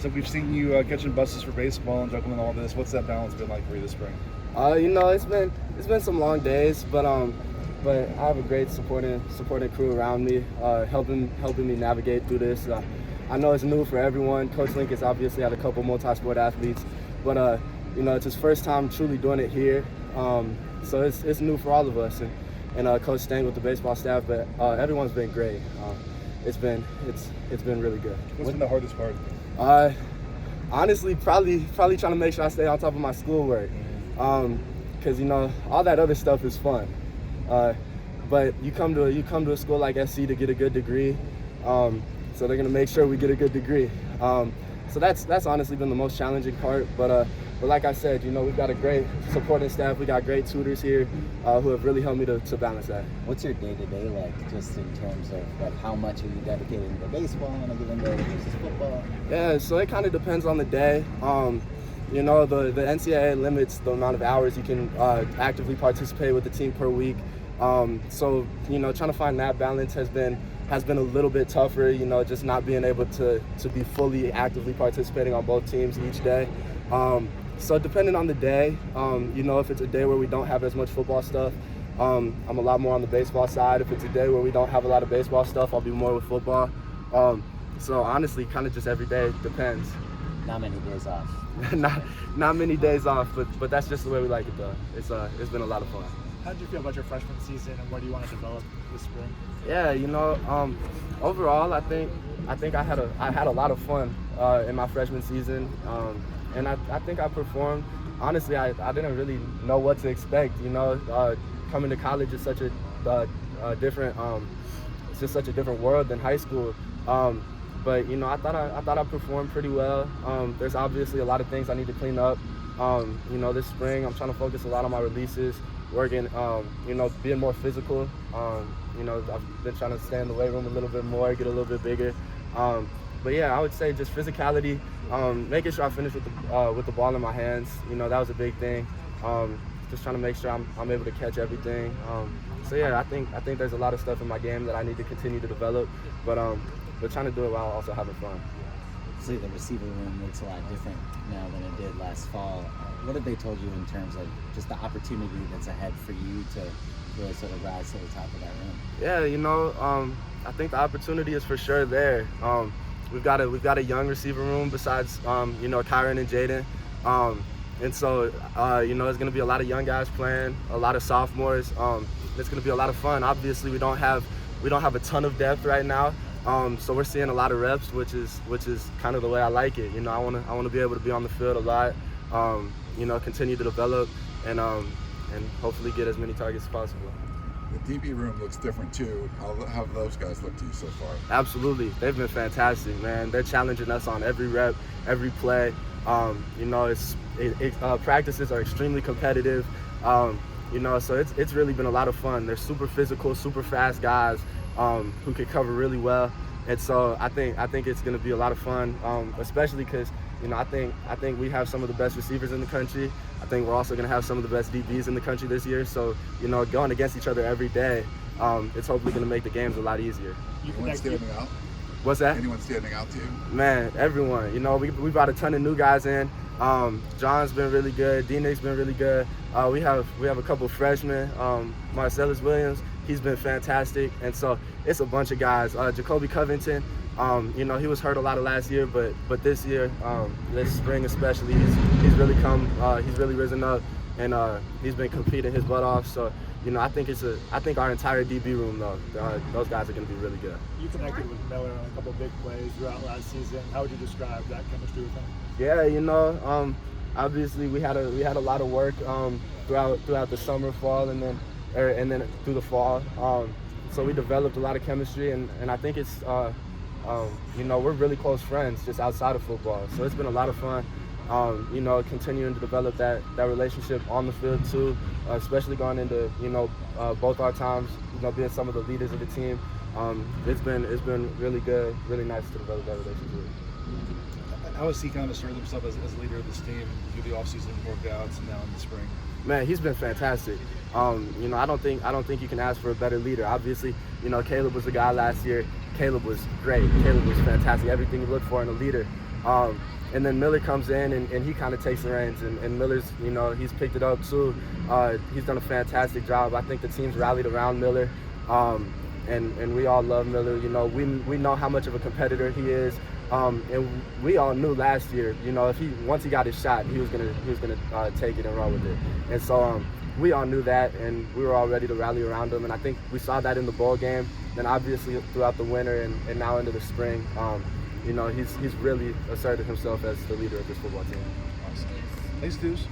So we've seen you catching buses for baseball and juggling all this. What's that balance been like for you this spring? It's been some long days, but I have a great supporting crew around me, helping me navigate through this. I know it's new for everyone. Coach Link has obviously had a couple multi-sport athletes, but it's his first time truly doing it here. So it's new for all of us, and Coach Stang with the baseball staff, but everyone's been great. It's been really good. What's been the hardest part? Honestly, probably trying to make sure I stay on top of my schoolwork, because all that other stuff is fun. But you come to a school like SC to get a good degree, so they're gonna make sure we get a good degree. So that's honestly been the most challenging part. But like I said, we've got a great supporting staff. We got great tutors here who have really helped me to balance that. What's your day-to-day like, just in terms of like how much are you dedicated to baseball on a given day versus football? Yeah, so it kind of depends on the day. The NCAA limits the amount of hours you can actively participate with the team per week. So trying to find that balance has been a little bit tougher. Just not being able to be fully actively participating on both teams each day. So depending on the day, if it's a day where we don't have as much football stuff, I'm a lot more on the baseball side. If it's a day where we don't have a lot of baseball stuff, I'll be more with football. So honestly, kind of just every day depends. Not many days off. not many days off, but that's just the way we like it though. It's been a lot of fun. How did you feel about your freshman season, and what do you want to develop this spring? Yeah, overall, I think I had a lot of fun in my freshman season, and I think I performed. Honestly, I didn't really know what to expect. Coming to college is such a different, it's just such a different world than high school. But I thought I performed pretty well. There's obviously a lot of things I need to clean up. This spring I'm trying to focus a lot on my releases, working, being more physical. I've been trying to stay in the weight room a little bit more, get a little bit bigger. But yeah, I would say just physicality, making sure I finish with the ball in my hands. That was a big thing. Just trying to make sure I'm able to catch everything. So yeah, I think there's a lot of stuff in my game that I need to continue to develop, but trying to do it while also having fun. See, the receiver room looks a lot different now than it did last fall. What have they told you in terms of just the opportunity that's ahead for you to really sort of rise to the top of that room? Yeah, I think the opportunity is for sure there. We've got a young receiver room besides Kyron and Jaden, and so it's going to be a lot of young guys playing, a lot of sophomores. It's going to be a lot of fun. Obviously, we don't have a ton of depth right now. So we're seeing a lot of reps, which is kind of the way I like it. I want to be able to be on the field a lot, continue to develop, and hopefully get as many targets as possible. The DB room looks different too. How have those guys looked to you so far? Absolutely, they've been fantastic, man. They're challenging us on every rep, every play. Practices are extremely competitive. So it's really been a lot of fun. They're super physical, super fast guys. Who could cover really well, and so I think it's going to be a lot of fun, especially because I think we have some of the best receivers in the country. I think we're also going to have some of the best DBs in the country this year. So going against each other every day, it's hopefully going to make the games a lot easier. Anyone standing out? What's that? Anyone standing out to you? Man, everyone. We brought a ton of new guys in. John's been really good. D-Nick's been really good. We have a couple freshmen. Marcellus Williams, he's been fantastic. And so it's a bunch of guys. Jacoby Covington, he was hurt a lot of last year, but this year, this spring especially, he's really he's really risen up, and he's been competing his butt off. So I think our entire DB room though, those guys are going to be really good. You connected with Miller on a couple of big plays throughout last season. How would you describe that chemistry with him? Yeah, obviously we had a lot of work throughout the summer, fall, and then through the fall. So we developed a lot of chemistry, and I think it's we're really close friends just outside of football. So it's been a lot of fun. Continuing to develop that relationship on the field too, especially going into both our times, being some of the leaders of the team. It's been really good, really nice to develop that relationship. How has he kind of asserted himself as leader of this team through the offseason workouts and now in the spring? Man, he's been fantastic. I don't think you can ask for a better leader. Obviously, Caleb was the guy last year. Caleb was great. Caleb was fantastic. Everything you look for in a leader. And then Miller comes in and he kind of takes the reins, and Miller's, he's picked it up too. He's done a fantastic job. I think the team's rallied around Miller, and we all love Miller. We know how much of a competitor he is, and we all knew last year, if once he got his shot, he was gonna take it and run with it. And so we all knew that, and we were all ready to rally around him. And I think we saw that in the bowl game, then obviously throughout the winter and now into the spring. He's really asserted himself as the leader of this football team. Awesome. Thanks, Duce.